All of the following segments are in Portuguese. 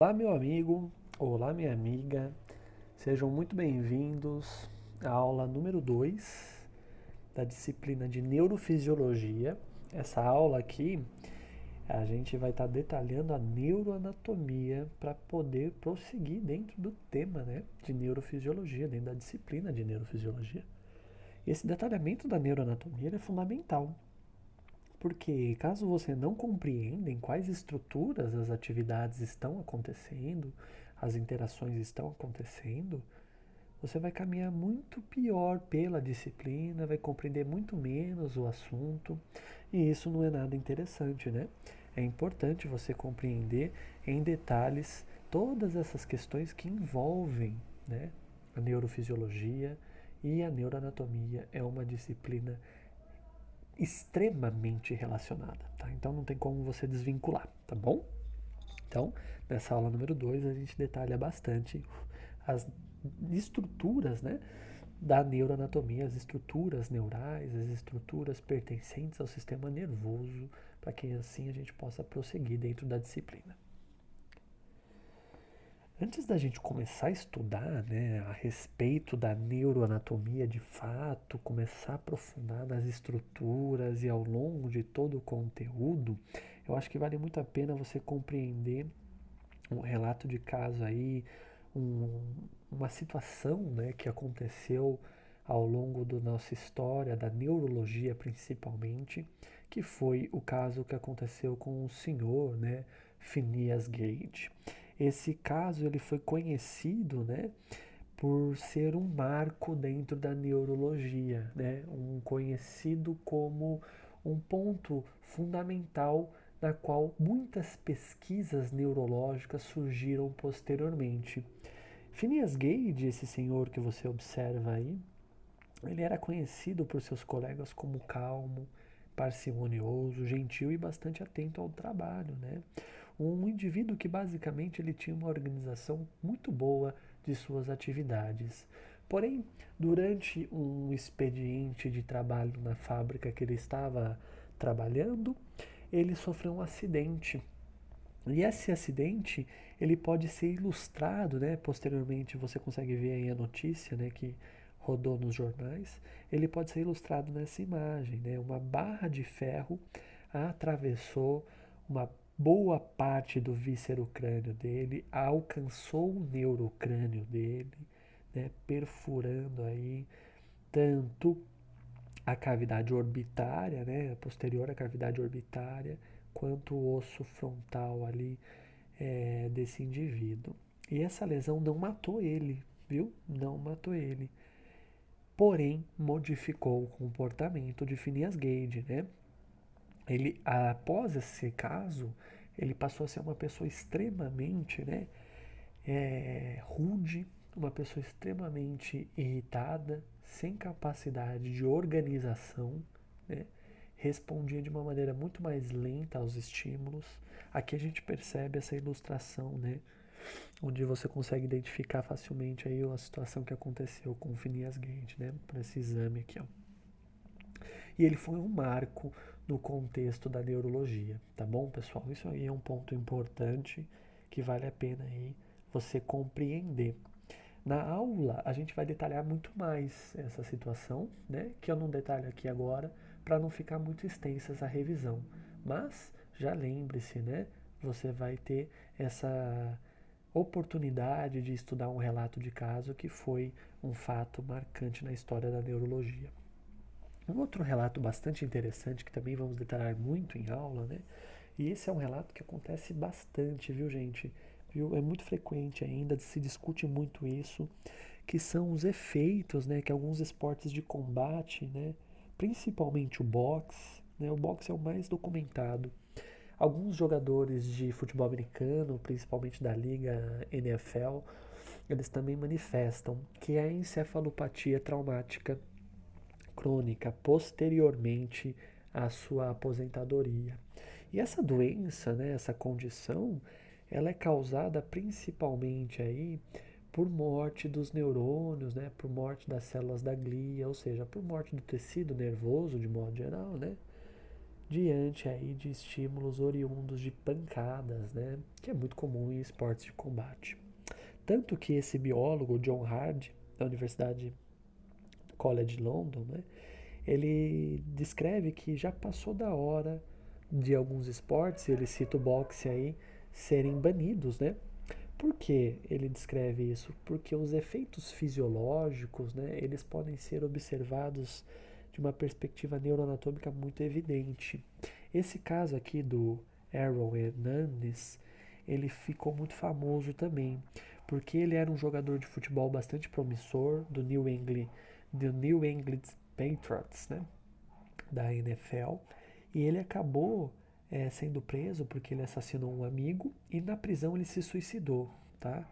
Olá, meu amigo, olá, minha amiga, sejam muito bem-vindos à aula número 2 da disciplina de Neurofisiologia. Essa aula aqui, a gente vai estar detalhando a neuroanatomia para poder prosseguir dentro do tema, né, de neurofisiologia, dentro da disciplina de neurofisiologia. E esse detalhamento da neuroanatomia ele é fundamental, porque caso você não compreenda em quais estruturas as atividades estão acontecendo, as interações estão acontecendo, você vai caminhar muito pior pela disciplina, vai compreender muito menos o assunto, e isso não é nada interessante, né? É importante você compreender em detalhes todas essas questões que envolvem, né, a neurofisiologia e a neuroanatomia. É uma disciplina extremamente relacionada, tá? Então não tem como você desvincular, tá bom? Então, nessa aula número 2 a gente detalha bastante as estruturas, né, da neuroanatomia, as estruturas neurais, as estruturas pertencentes ao sistema nervoso, para que assim a gente possa prosseguir dentro da disciplina. Antes da gente começar a estudar, né, a respeito da neuroanatomia de fato, começar a aprofundar nas estruturas e ao longo de todo o conteúdo, eu acho que vale muito a pena você compreender um relato de caso aí, um, uma situação, né, que aconteceu ao longo da nossa história, da neurologia principalmente, que foi o caso que aconteceu com o senhor, né, Phineas Gage. Esse caso ele foi conhecido, né, por ser um marco dentro da neurologia, né, um conhecido como um ponto fundamental na qual muitas pesquisas neurológicas surgiram posteriormente. Phineas Gage, esse senhor que você observa aí, ele era conhecido por seus colegas como calmo, parcimonioso, gentil e bastante atento ao trabalho, né? Um indivíduo que basicamente ele tinha uma organização muito boa de suas atividades. Porém, durante um expediente de trabalho na fábrica que ele estava trabalhando, ele sofreu um acidente. E esse acidente, ele pode ser ilustrado, né? Posteriormente você consegue ver aí a notícia, né, que rodou nos jornais. Ele pode ser ilustrado nessa imagem, né? Uma barra de ferro atravessou uma boa parte do víscero-crânio dele, alcançou o neurocrânio dele, né, perfurando aí tanto a cavidade orbitária, né, posterior à cavidade orbitária, quanto o osso frontal ali desse indivíduo. E essa lesão não matou ele, viu? Não matou ele. Porém, modificou o comportamento de Phineas Gage, né? Ele, após esse caso, ele passou a ser uma pessoa extremamente, né, rude, uma pessoa extremamente irritada, sem capacidade de organização, né? Respondia de uma maneira muito mais lenta aos estímulos. Aqui a gente percebe essa ilustração, né? Onde você consegue identificar facilmente aí a situação que aconteceu com o Phineas Gage, né? Para esse exame aqui, ó. E ele foi um marco no contexto da neurologia, tá bom, pessoal? Isso aí é um ponto importante que vale a pena aí você compreender. Na aula, a gente vai detalhar muito mais essa situação, né? Que eu não detalho aqui agora, para não ficar muito extensa essa revisão. Mas já lembre-se, né? Você vai ter essa oportunidade de estudar um relato de caso que foi um fato marcante na história da neurologia. Um outro relato bastante interessante que também vamos detalhar muito em aula, né? E esse é um relato que acontece bastante, viu, gente? Viu? É muito frequente ainda, se discute muito isso, que são os efeitos, né, que alguns esportes de combate, né, principalmente o boxe, né, o boxe é o mais documentado. Alguns jogadores de futebol americano, principalmente da liga NFL, eles também manifestam que a encefalopatia traumática crônica posteriormente à sua aposentadoria. E essa doença, né, essa condição, ela é causada principalmente aí por morte dos neurônios, né, por morte das células da glia, ou seja, por morte do tecido nervoso de modo geral, né, diante aí de estímulos oriundos de pancadas, né, que é muito comum em esportes de combate. Tanto que esse biólogo, John Hardy, da Universidade College London, né, ele descreve que já passou da hora de alguns esportes, ele cita o boxe aí, serem banidos, né? Por que ele descreve isso? Porque os efeitos fisiológicos, né, eles podem ser observados de uma perspectiva neuroanatômica muito evidente. Esse caso aqui do Aaron Hernandez, ele ficou muito famoso também, porque ele era um jogador de futebol bastante promissor do New England Patriots, né, da NFL, e ele acabou sendo preso porque ele assassinou um amigo e na prisão ele se suicidou, tá?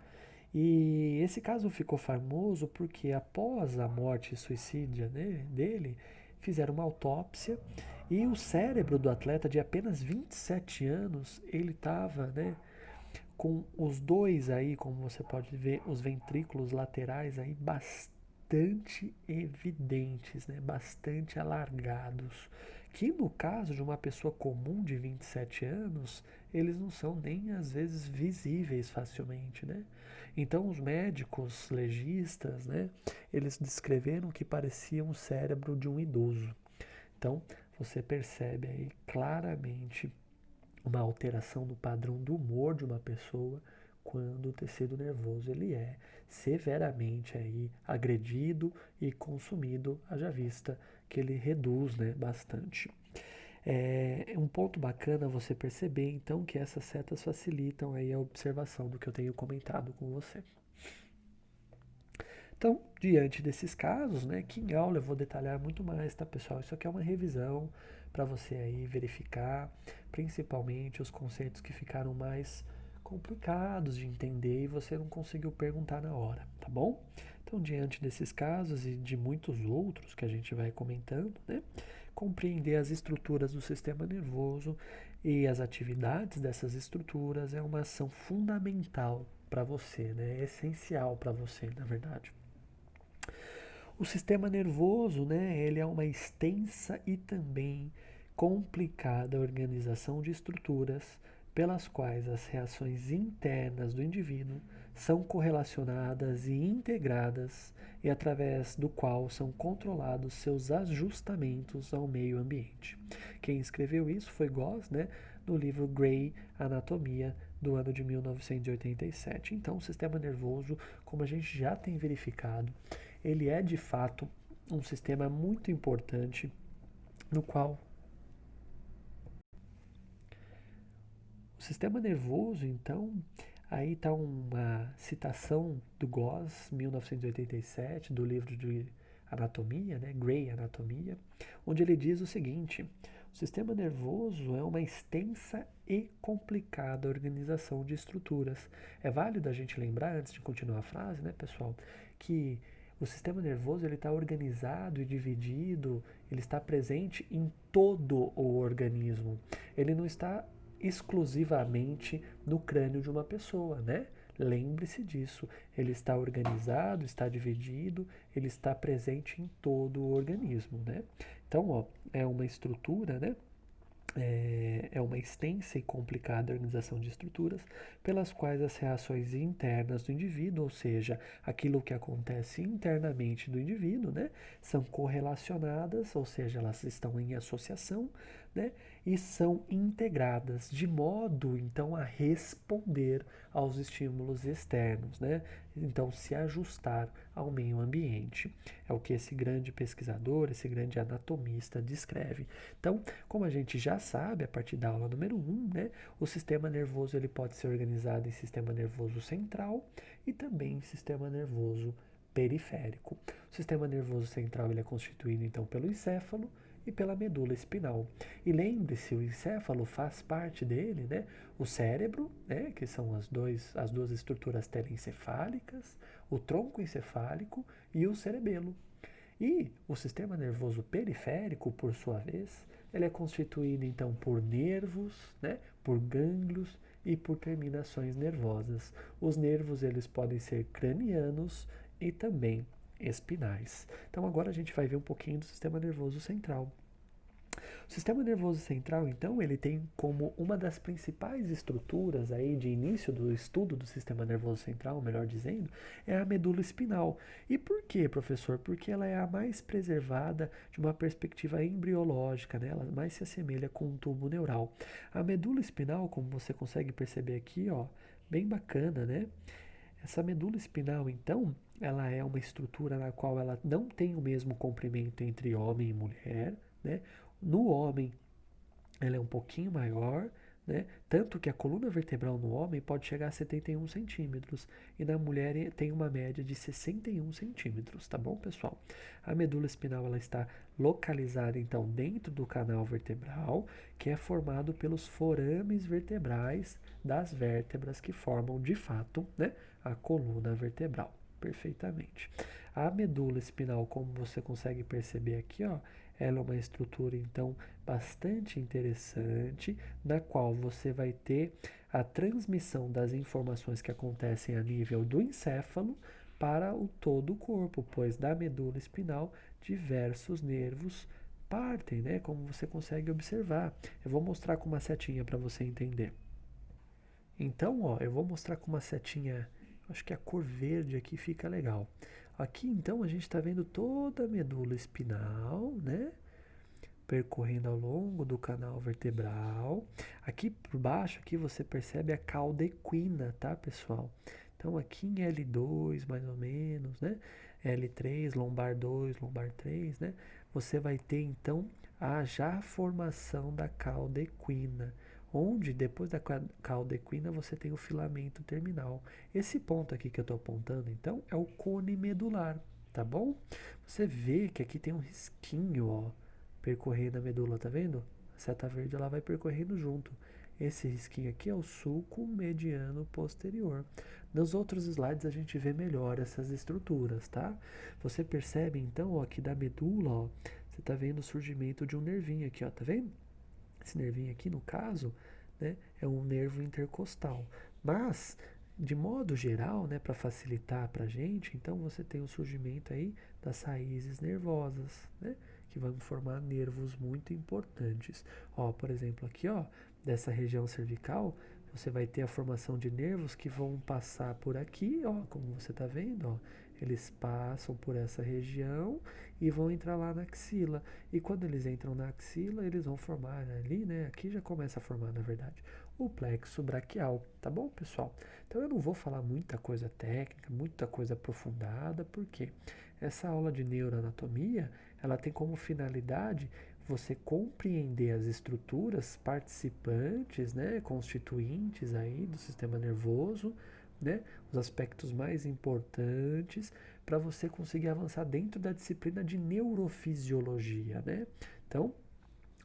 E esse caso ficou famoso porque após a morte suicídia, né, dele, fizeram uma autópsia e o cérebro do atleta de apenas 27 anos, ele estava, né, com os dois aí, como você pode ver, os ventrículos laterais aí bastante evidentes, né? Bastante alargados. Que no caso de uma pessoa comum de 27 anos, eles não são nem às vezes visíveis facilmente, né? Então os médicos legistas, né, eles descreveram que parecia um cérebro de um idoso. Então você percebe aí claramente uma alteração no padrão do humor de uma pessoa quando o tecido nervoso ele é severamente aí agredido e consumido, haja vista que ele reduz, né, bastante. É um ponto bacana você perceber então que essas setas facilitam aí a observação do que eu tenho comentado com você. Então, diante desses casos, né, que em aula eu vou detalhar muito mais, tá, pessoal? Isso aqui é uma revisão para você aí verificar, principalmente os conceitos que ficaram mais complicados de entender e você não conseguiu perguntar na hora, tá bom? Então, diante desses casos e de muitos outros que a gente vai comentando, né, compreender as estruturas do sistema nervoso e as atividades dessas estruturas é uma ação fundamental para você, né? É essencial para você, na verdade. O sistema nervoso, né, ele é uma extensa e também complicada organização de estruturas pelas quais as reações internas do indivíduo são correlacionadas e integradas e através do qual são controlados seus ajustamentos ao meio ambiente. Quem escreveu isso foi Goss, né, no livro Gray, Anatomia, do ano de 1987. Então, o sistema nervoso, como a gente já tem verificado, ele é de fato um sistema muito importante no qual o sistema nervoso, então, aí está uma citação do Goss, 1987, do livro de Anatomia, né, Gray Anatomia, onde ele diz o seguinte: o sistema nervoso é uma extensa e complicada organização de estruturas. É válido a gente lembrar, antes de continuar a frase, né, pessoal, que o sistema nervoso ele está organizado e dividido, ele está presente em todo o organismo. Ele não está exclusivamente no crânio de uma pessoa, né? Lembre-se disso. Ele está organizado, está dividido, ele está presente em todo o organismo, né? Então, ó, é uma estrutura, né? É uma extensa e complicada organização de estruturas pelas quais as reações internas do indivíduo, ou seja, aquilo que acontece internamente do indivíduo, né, são correlacionadas, ou seja, elas estão em associação, né, e são integradas de modo então a responder aos estímulos externos, né? Então se ajustar ao meio ambiente. É o que esse grande pesquisador, esse grande anatomista descreve. Então, como a gente já sabe, a partir da aula número 1, né, o sistema nervoso ele pode ser organizado em sistema nervoso central e também em sistema nervoso periférico. O sistema nervoso central ele é constituído então pelo encéfalo e pela medula espinal. E lembre-se, o encéfalo faz parte dele, né, o cérebro, né, que são as duas estruturas telencefálicas, o tronco encefálico e o cerebelo. E o sistema nervoso periférico, por sua vez, ele é constituído então por nervos, né, por gânglios e por terminações nervosas. Os nervos eles podem ser cranianos e também espinais. Então agora a gente vai ver um pouquinho do sistema nervoso central. O sistema nervoso central, então, ele tem como uma das principais estruturas aí de início do estudo do sistema nervoso central, melhor dizendo, é a medula espinal. E por quê, professor? Porque ela é a mais preservada de uma perspectiva embriológica, né? Ela mais se assemelha com um tubo neural. A medula espinal, como você consegue perceber aqui, ó, bem bacana, né? Essa medula espinal, então, ela é uma estrutura na qual ela não tem o mesmo comprimento entre homem e mulher, né? No homem, ela é um pouquinho maior, né? Tanto que a coluna vertebral no homem pode chegar a 71 centímetros e na mulher tem uma média de 61 centímetros, tá bom, pessoal? A medula espinal ela está localizada então dentro do canal vertebral, que é formado pelos forames vertebrais das vértebras que formam de fato, né, a coluna vertebral. Perfeitamente. A medula espinal, como você consegue perceber aqui, ó, ela é uma estrutura então bastante interessante, na qual você vai ter a transmissão das informações que acontecem a nível do encéfalo para o todo o corpo, pois da medula espinal diversos nervos partem, né? Como você consegue observar. Eu vou mostrar com uma setinha para você entender. Então, ó, eu vou mostrar com uma setinha, acho que a cor verde aqui fica legal. Aqui, então, a gente está vendo toda a medula espinal, né? Percorrendo ao longo do canal vertebral. Aqui por baixo, aqui você percebe a cauda equina, tá, pessoal? Então, aqui em L2, mais ou menos, né? L3, lombar 2, lombar 3, né? Você vai ter, então, a já formação da cauda equina, onde depois da cauda equina você tem o filamento terminal. Esse ponto aqui que eu estou apontando, então, é o cone medular, tá bom? Você vê que aqui tem um risquinho, ó, percorrendo a medula, tá vendo? A seta verde ela vai percorrendo junto. Esse risquinho aqui é o sulco mediano posterior. Nos outros slides a gente vê melhor essas estruturas, tá? Você percebe então, ó, que da medula, ó, você tá vendo o surgimento de um nervinho aqui, ó, tá vendo? Esse nervinho aqui, no caso, né, é um nervo intercostal. Mas, de modo geral, né, para facilitar para a gente, então você tem o surgimento aí das raízes nervosas, né, que vão formar nervos muito importantes. Ó, por exemplo, aqui, ó, dessa região cervical, você vai ter a formação de nervos que vão passar por aqui, ó, como você está vendo, ó, eles passam por essa região e vão entrar lá na axila. E quando eles entram na axila, eles vão formar ali, né? Aqui já começa a formar, na verdade, o plexo braquial, tá bom, pessoal? Então eu não vou falar muita coisa técnica, muita coisa aprofundada, porque essa aula de neuroanatomia, ela tem como finalidade você compreender as estruturas participantes, né, constituintes aí do sistema nervoso, né, os aspectos mais importantes para você conseguir avançar dentro da disciplina de neurofisiologia, né? Então,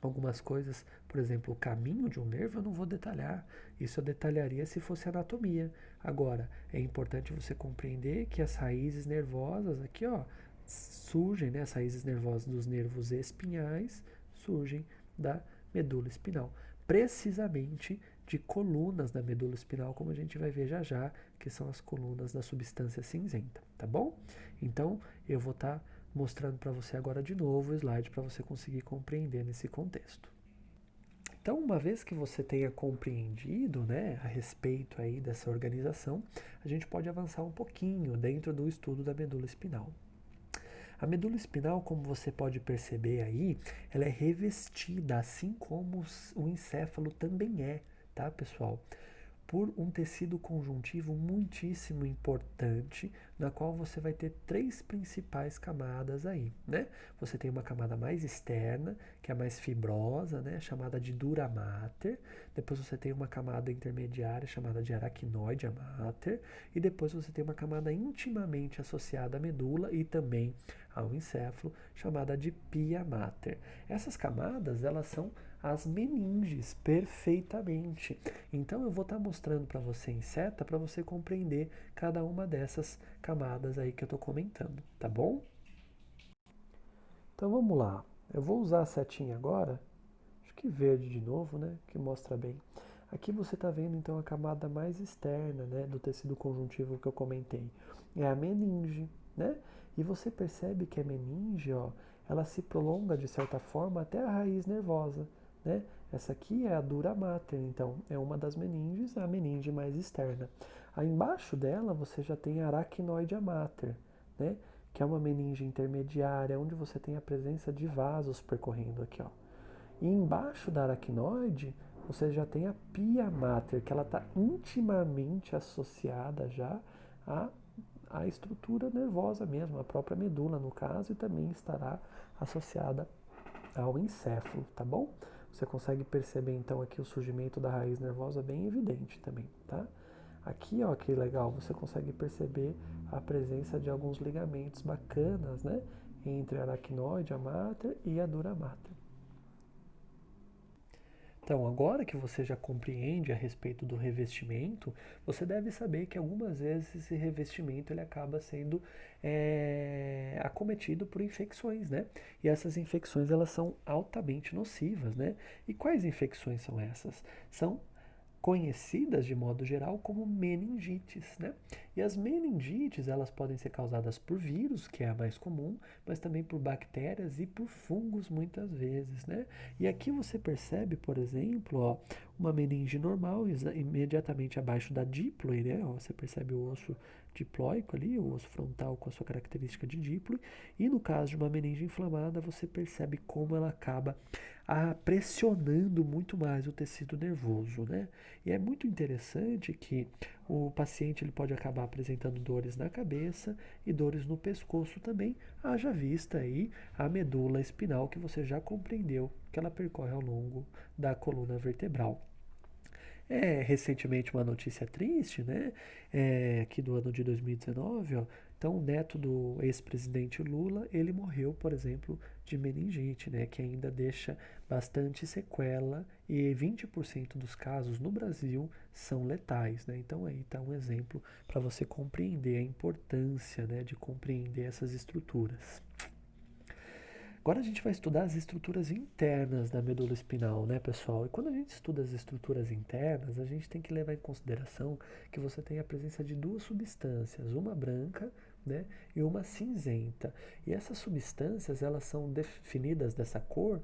algumas coisas, por exemplo, o caminho de um nervo eu não vou detalhar. Isso eu detalharia se fosse anatomia. Agora, é importante você compreender que as raízes nervosas aqui, ó, surgem, né? As raízes nervosas dos nervos espinhais surgem da medula espinal. Precisamente de colunas da medula espinal, como a gente vai ver já já, que são as colunas da substância cinzenta, tá bom? Então, eu vou estar mostrando para você agora de novo o slide para você conseguir compreender nesse contexto. Então, uma vez que você tenha compreendido, né, a respeito aí dessa organização, a gente pode avançar um pouquinho dentro do estudo da medula espinal. A medula espinal, como você pode perceber aí, ela é revestida, assim como o encéfalo também é, tá, pessoal? Por um tecido conjuntivo muitíssimo importante, na qual você vai ter três principais camadas aí, né? Você tem uma camada mais externa, que é mais fibrosa, né? Chamada de dura mater. Depois você tem uma camada intermediária, chamada de aracnoide mater. E depois você tem uma camada intimamente associada à medula e também ao encéfalo, chamada de pia mater. Essas camadas, elas são as meninges perfeitamente. Então eu vou estar mostrando para você em seta para você compreender cada uma dessas camadas aí que eu estou comentando, tá bom? Então vamos lá. Eu vou usar a setinha agora, acho que verde de novo, né? Que mostra bem. Aqui você está vendo então a camada mais externa, né, do tecido conjuntivo que eu comentei. É a meninge, né? E você percebe que a meninge, ó, ela se prolonga de certa forma até a raiz nervosa, né? Essa aqui é a dura mater, então é uma das meninges, a meninge mais externa. Aí embaixo dela você já tem a aracnoide mater, né? Que é uma meninge intermediária, onde você tem a presença de vasos percorrendo aqui, ó. E embaixo da aracnoide você já tem a pia mater, que ela está intimamente associada já à estrutura nervosa mesmo, a própria medula no caso, e também estará associada ao encéfalo, tá bom? Você consegue perceber então aqui o surgimento da raiz nervosa bem evidente também, tá? Aqui, ó, que legal, você consegue perceber a presença de alguns ligamentos bacanas, né? Entre a aracnoide, a mater e a dura mater. Então, agora que você já compreende a respeito do revestimento, você deve saber que algumas vezes esse revestimento ele acaba sendo acometido por infecções, né? E essas infecções elas são altamente nocivas, né? E quais infecções são essas? São conhecidas de modo geral como meningites, né? E as meningites, elas podem ser causadas por vírus, que é a mais comum, mas também por bactérias e por fungos muitas vezes, né? E aqui você percebe, por exemplo, ó, uma meninge normal imediatamente abaixo da díploe, né? Ó, você percebe o osso diploico ali, o osso frontal com a sua característica de díploe, e no caso de uma meninge inflamada, você percebe como ela acaba pressionando muito mais o tecido nervoso, né? E é muito interessante que o paciente ele pode acabar apresentando dores na cabeça e dores no pescoço também, haja vista aí a medula espinal que você já compreendeu que ela percorre ao longo da coluna vertebral. Recentemente uma notícia triste, né? Aqui do ano de 2019, ó. Então, o neto do ex-presidente Lula, ele morreu, por exemplo, de meningite, né? Que ainda deixa bastante sequela e 20% dos casos no Brasil são letais, né? Então, aí está um exemplo para você compreender a importância, né, de compreender essas estruturas. Agora a gente vai estudar as estruturas internas da medula espinal, né, pessoal? E quando a gente estuda as estruturas internas, a gente tem que levar em consideração que você tem a presença de duas substâncias, uma branca, né, e uma cinzenta. E essas substâncias, elas são definidas dessa cor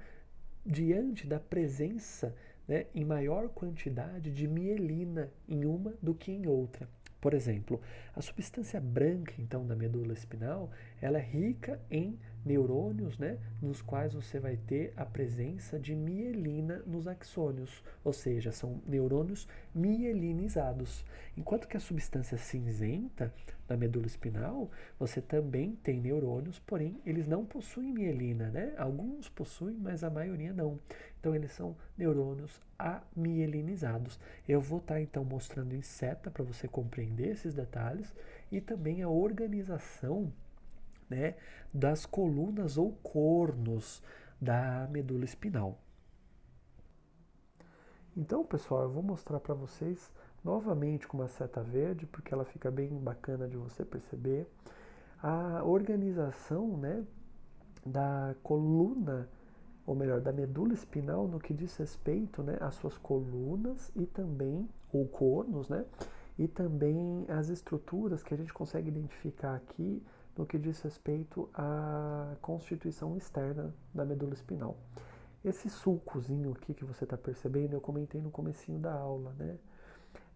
diante da presença, né, em maior quantidade de mielina em uma do que em outra. Por exemplo, a substância branca, então, da medula espinal, ela é rica em neurônios, né, nos quais você vai ter a presença de mielina nos axônios, ou seja, são neurônios mielinizados. Enquanto que a substância cinzenta da medula espinal, você também tem neurônios, porém eles não possuem mielina, né? Alguns possuem, mas a maioria não. Então eles são neurônios amielinizados. Eu vou estar então mostrando em seta para você compreender esses detalhes e também a organização, né, das colunas ou cornos da medula espinal. Então, pessoal, eu vou mostrar para vocês novamente com uma seta verde, porque ela fica bem bacana de você perceber a organização, né, da coluna, ou melhor, da medula espinal no que diz respeito, né, às suas colunas e também, ou cornos, né, e também as estruturas que a gente consegue identificar aqui no que diz respeito à constituição externa da medula espinal. Esse sulcozinho aqui que você está percebendo, eu comentei no comecinho da aula, né?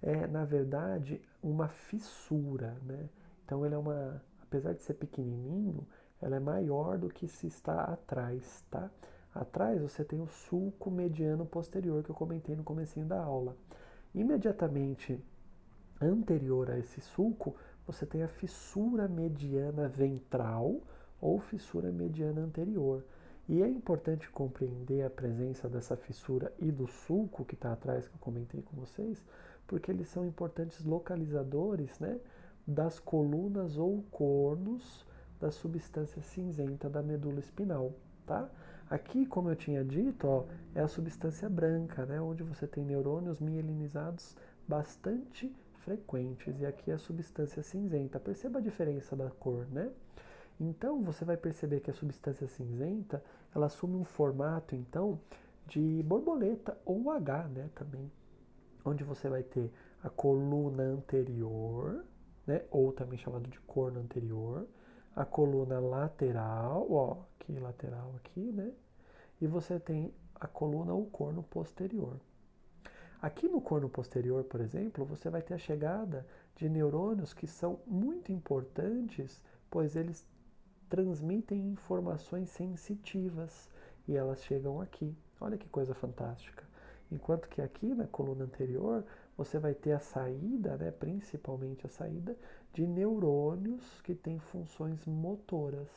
É, na verdade, uma fissura, né? Então, ele é uma, apesar de ser pequenininho, ela é maior do que se está atrás, tá? Atrás você tem o sulco mediano posterior que eu comentei no comecinho da aula. Imediatamente anterior a esse sulco, você tem a fissura mediana ventral ou fissura mediana anterior. E é importante compreender a presença dessa fissura e do sulco que está atrás, que eu comentei com vocês, porque eles são importantes localizadores, né, das colunas ou cornos da substância cinzenta da medula espinal, tá? Aqui, como eu tinha dito, ó, é a substância branca, né, onde você tem neurônios mielinizados bastante frequentes, e aqui é a substância cinzenta. Perceba a diferença da cor, né? Então, você vai perceber que a substância cinzenta, ela assume um formato, então, de borboleta ou H, né, também, onde você vai ter a coluna anterior, né, ou também chamado de corno anterior, a coluna lateral, ó, aqui lateral aqui, né? E você tem a coluna ou corno posterior. Aqui no corno posterior, por exemplo, você vai ter a chegada de neurônios que são muito importantes, pois eles transmitem informações sensitivas e elas chegam aqui. Olha que coisa fantástica. Enquanto que aqui na coluna anterior você vai ter a saída, né, principalmente a saída de neurônios que têm funções motoras.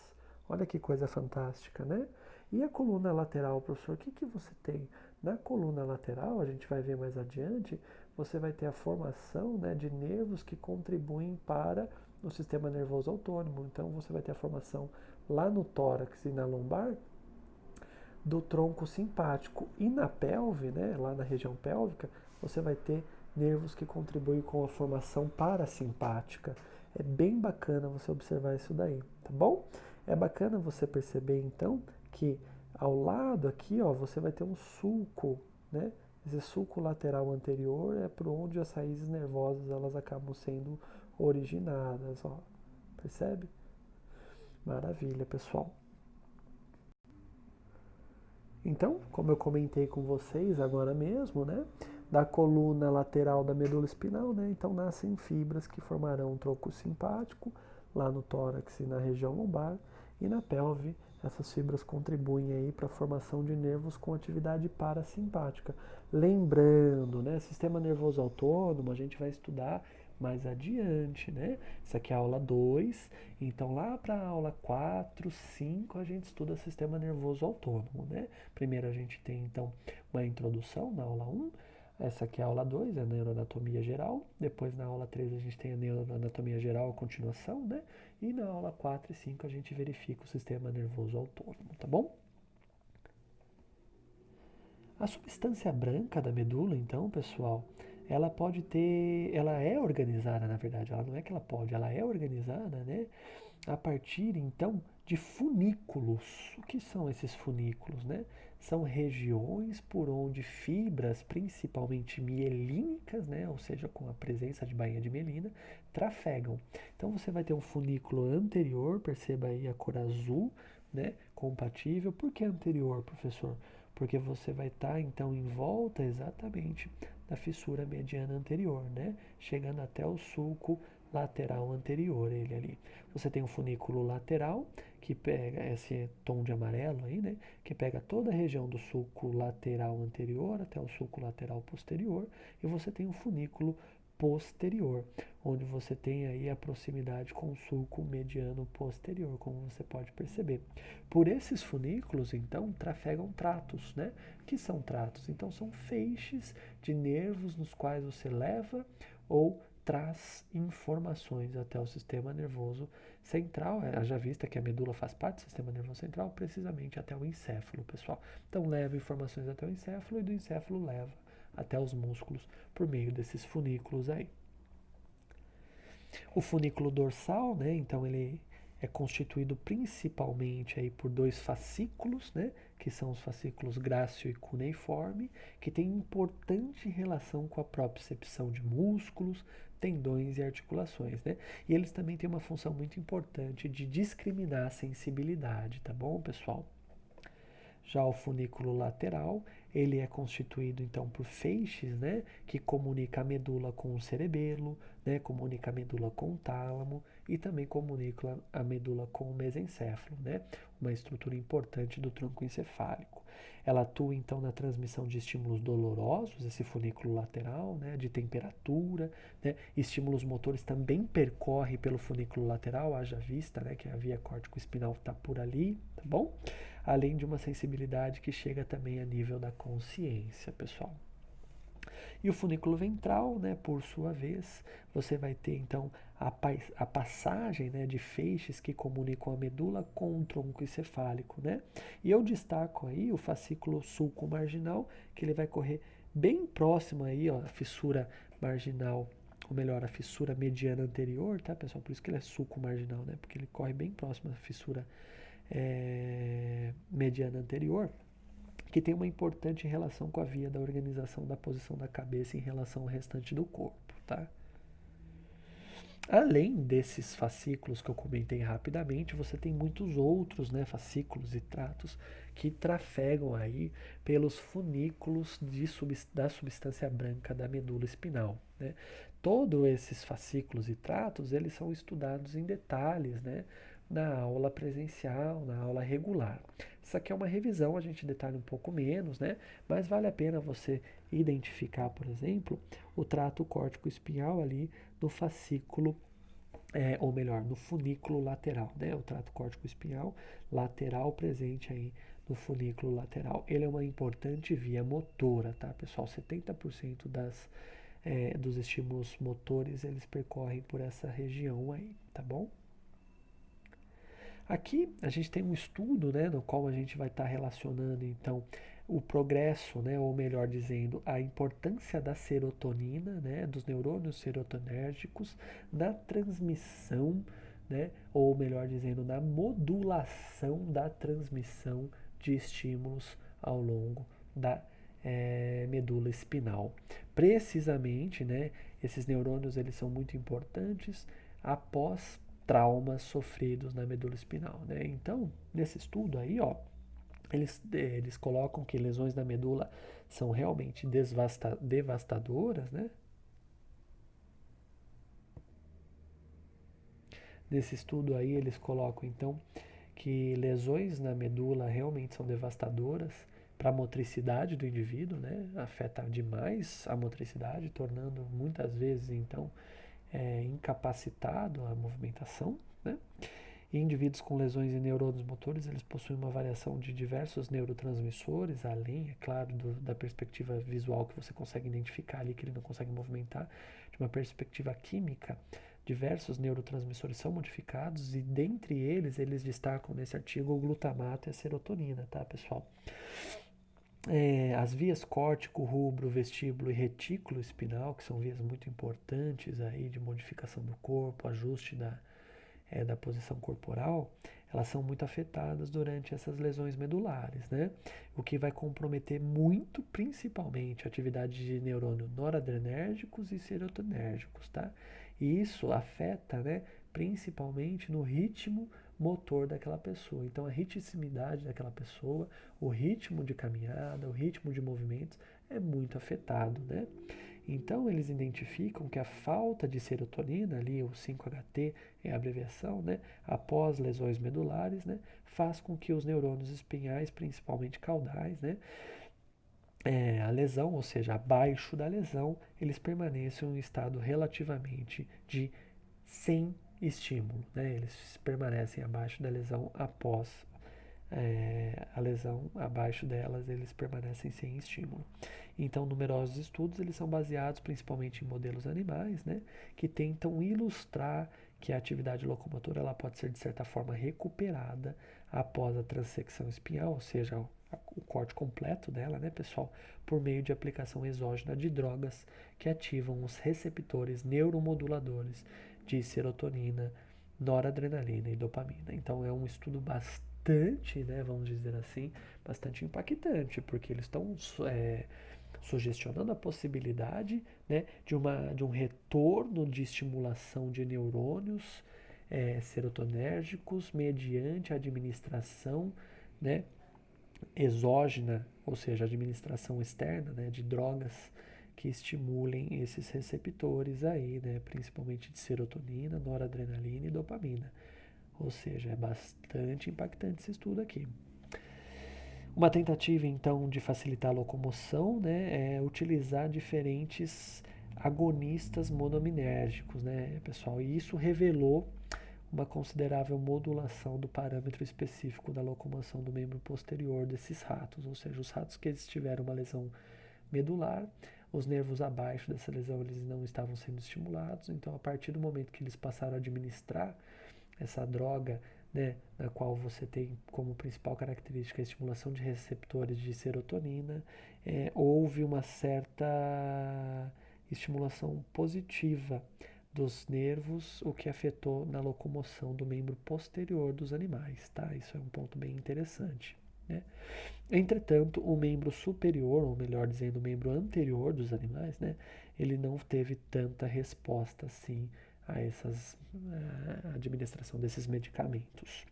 Olha que coisa fantástica, né? E a coluna lateral, professor, o que que você tem? Na coluna lateral, a gente vai ver mais adiante, você vai ter a formação, né, de nervos que contribuem para o sistema nervoso autônomo. Então você vai ter a formação lá no tórax e na lombar do tronco simpático. E na pelve, né, lá na região pélvica, você vai ter nervos que contribuem com a formação parasimpática. É bem bacana você observar isso daí, tá bom? É bacana você perceber então que ao lado aqui, ó, você vai ter um sulco, né? Esse sulco lateral anterior é por onde as raízes nervosas elas acabam sendo originadas, ó. Percebe? Maravilha, pessoal. Então, como eu comentei com vocês agora mesmo, né, da coluna lateral da medula espinal, né, então nascem fibras que formarão um tronco simpático lá no tórax e na região lombar e na pelve. Essas fibras contribuem aí para a formação de nervos com atividade parasimpática. Lembrando, né, sistema nervoso autônomo, a gente vai estudar mais adiante, né? Isso aqui é a aula 2. Então, lá para a aula 4, 5, a gente estuda sistema nervoso autônomo, né? Primeiro a gente tem, então, uma introdução na aula 1. Essa aqui é a aula 2, é a neuroanatomia geral. Depois, na aula 3, a gente tem a neuroanatomia geral, a continuação, né? E na aula 4 e 5, a gente verifica o sistema nervoso autônomo, tá bom? A substância branca da medula, então, pessoal, ela pode ter, ela é organizada, na verdade, ela não é que ela pode, ela é organizada, né? A partir então de funículos. O que são esses funículos, né? São regiões por onde fibras, principalmente mielínicas, né, ou seja, com a presença de bainha de mielina, trafegam. Então você vai ter um funículo anterior, perceba aí a cor azul, né, compatível. Por que anterior, professor? Porque você vai estar então em volta exatamente da fissura mediana anterior, né, chegando até o sulco lateral anterior, ele ali. Você tem um funículo lateral, que pega esse tom de amarelo aí, né? Que pega toda a região do sulco lateral anterior até o sulco lateral posterior. E você tem um funículo posterior, onde você tem aí a proximidade com o sulco mediano posterior, como você pode perceber. Por esses funículos, então, trafegam tratos, né? Que são tratos? Então, são feixes de nervos nos quais você leva ou traz informações até o sistema nervoso central. Já vista que a medula faz parte do sistema nervoso central, precisamente até o encéfalo, pessoal. Então, leva informações até o encéfalo e do encéfalo leva até os músculos por meio desses funículos aí. O funículo dorsal, né, então ele é constituído principalmente aí por dois fascículos, né, que são os fascículos grácil e cuneiforme, que têm importante relação com a propriocepção de músculos, tendões e articulações, né? E eles também têm uma função muito importante de discriminar a sensibilidade, tá bom, pessoal? Já o funículo lateral, ele é constituído então por feixes, né, que comunica a medula com o cerebelo, né, comunica a medula com o tálamo e também comunica a medula com o mesencéfalo, né, uma estrutura importante do tronco encefálico. Ela atua então na transmissão de estímulos dolorosos, esse funículo lateral, né, de temperatura, né, estímulos motores também percorre pelo funículo lateral, haja vista, né, que a via córtico-espinal está por ali, tá bom? Além de uma sensibilidade que chega também a nível da consciência, pessoal. E o funículo ventral, né, por sua vez, você vai ter então a passagem, né, de feixes que comunicam a medula com o tronco encefálico, né? E eu destaco aí o fascículo sulco-marginal, que ele vai correr bem próximo aí, ó, a fissura marginal, ou melhor, a fissura mediana anterior, tá, pessoal? Por isso que ele é sulco-marginal, né? Porque ele corre bem próximo à fissura mediana anterior, que tem uma importante relação com a via da organização da posição da cabeça em relação ao restante do corpo, tá? Além desses fascículos que eu comentei rapidamente, você tem muitos outros, né, fascículos e tratos que trafegam aí pelos funículos da substância branca da medula espinal, né? Todos esses fascículos e tratos, eles são estudados em detalhes, né, na aula presencial, na aula regular. Isso aqui é uma revisão, a gente detalha um pouco menos, né? Mas vale a pena você identificar, por exemplo, o trato córtico espinhal ali no fascículo, ou melhor, no funículo lateral, né? O trato córtico espinhal lateral presente aí no funículo lateral. Ele é uma importante via motora, tá, pessoal? 70% dos estímulos motores eles percorrem por essa região aí, tá bom? Aqui a gente tem um estudo, né, no qual a gente vai estar relacionando então o progresso, né, ou melhor dizendo, a importância da serotonina, né, dos neurônios serotonérgicos na transmissão, né, ou melhor dizendo, na modulação da transmissão de estímulos ao longo da medula espinal. Precisamente, né, esses neurônios eles são muito importantes após traumas sofridos na medula espinal, né? Então, nesse estudo aí, ó, eles colocam que lesões na medula são realmente devastadoras, né? Nesse estudo aí, eles colocam então que lesões na medula realmente são devastadoras para a motricidade do indivíduo, né? Afeta demais a motricidade, tornando muitas vezes então incapacitado a movimentação, né? E indivíduos com lesões em neurônios motores, eles possuem uma variação de diversos neurotransmissores, além, é claro, da perspectiva visual que você consegue identificar ali, que ele não consegue movimentar, de uma perspectiva química, diversos neurotransmissores são modificados e dentre eles destacam nesse artigo o glutamato e a serotonina, tá, pessoal? As vias córtico, rubro, vestíbulo e retículo espinal, que são vias muito importantes aí de modificação do corpo, ajuste da posição corporal, elas são muito afetadas durante essas lesões medulares, né? O que vai comprometer muito, principalmente, a atividade de neurônio noradrenérgicos e serotonérgicos, tá? E isso afeta, né, principalmente no ritmo motor daquela pessoa. Então, a ritmicidade daquela pessoa, o ritmo de caminhada, o ritmo de movimentos é muito afetado, né? Então, eles identificam que a falta de serotonina, ali o 5-HT é a abreviação, né, após lesões medulares, né, faz com que os neurônios espinhais, principalmente caudais, né, a lesão, ou seja, abaixo da lesão, eles permaneçam em estado relativamente de sem estímulo, né, eles permanecem abaixo da lesão após a lesão, abaixo delas eles permanecem sem estímulo. Então, numerosos estudos eles são baseados principalmente em modelos animais, né, que tentam ilustrar que a atividade locomotora ela pode ser de certa forma recuperada após a transecção espinhal, ou seja, o corte completo dela, né, pessoal, por meio de aplicação exógena de drogas que ativam os receptores neuromoduladores de serotonina, noradrenalina e dopamina. Então, é um estudo bastante, né, vamos dizer assim, bastante impactante, porque eles estão sugestionando a possibilidade, né, de um retorno de estimulação de neurônios serotonérgicos mediante a administração, né, exógena, ou seja, administração externa, né, de drogas que estimulem esses receptores aí, né, principalmente de serotonina, noradrenalina e dopamina. Ou seja, é bastante impactante esse estudo aqui. Uma tentativa, então, de facilitar a locomoção, né, é utilizar diferentes agonistas monominérgicos, né, pessoal? E isso revelou uma considerável modulação do parâmetro específico da locomoção do membro posterior desses ratos, ou seja, os ratos que eles tiveram uma lesão medular, os nervos abaixo dessa lesão eles não estavam sendo estimulados, então a partir do momento que eles passaram a administrar essa droga, né, na qual você tem como principal característica a estimulação de receptores de serotonina, houve uma certa estimulação positiva dos nervos, o que afetou na locomoção do membro posterior dos animais, tá? Isso é um ponto bem interessante, né? Entretanto, o membro superior, ou melhor dizendo, o membro anterior dos animais, né, ele não teve tanta resposta assim a essas administração desses medicamentos.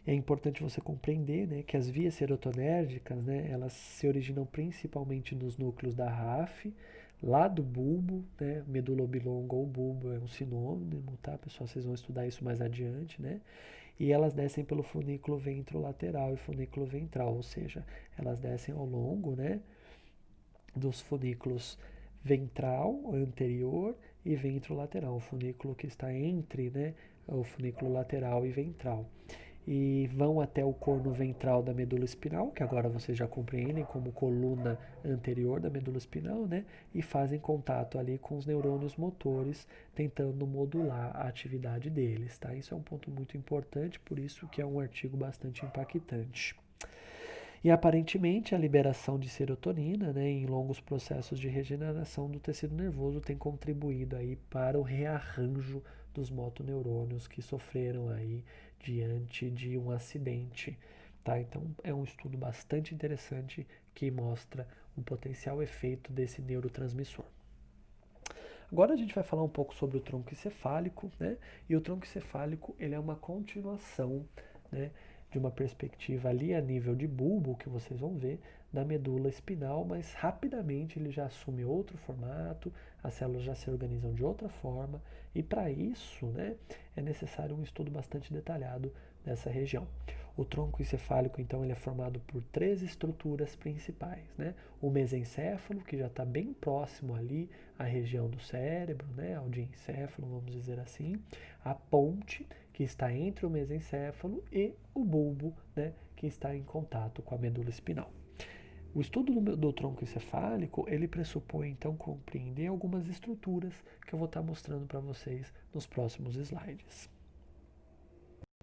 É importante você compreender, né, que as vias serotonérgicas, né, elas se originam principalmente nos núcleos da RAF, lá do bulbo, né, medula oblonga ou bulbo é um sinônimo, tá, pessoal? Vocês vão estudar isso mais adiante, né? E elas descem pelo funículo ventrolateral e funículo ventral, ou seja, elas descem ao longo, né, dos funículos ventral, anterior e ventrolateral, o funículo que está entre, né, o funículo lateral e ventral. E vão até o corno ventral da medula espinhal, que agora vocês já compreendem como coluna anterior da medula espinhal, né? E fazem contato ali com os neurônios motores, tentando modular a atividade deles, tá? Isso é um ponto muito importante, por isso que é um artigo bastante impactante. E aparentemente a liberação de serotonina, né, em longos processos de regeneração do tecido nervoso tem contribuído aí para o rearranjo dos motoneurônios que sofreram aí diante de um acidente, tá? Então é um estudo bastante interessante que mostra o potencial efeito desse neurotransmissor. Agora a gente vai falar um pouco sobre o tronco encefálico, né? E o tronco encefálico, ele é uma continuação, né, de uma perspectiva ali a nível de bulbo, que vocês vão ver, da medula espinal, mas rapidamente ele já assume outro formato, as células já se organizam de outra forma, e para isso, né, é necessário um estudo bastante detalhado dessa região. O tronco encefálico, então, ele é formado por três estruturas principais, né? O mesencéfalo, que já está bem próximo ali à região do cérebro, né? Ao diencéfalo, vamos dizer assim. A ponte, que está entre o mesencéfalo e o bulbo, né? Que está em contato com a medula espinal. O estudo do tronco encefálico, ele pressupõe, então, compreender algumas estruturas que eu vou estar mostrando para vocês nos próximos slides.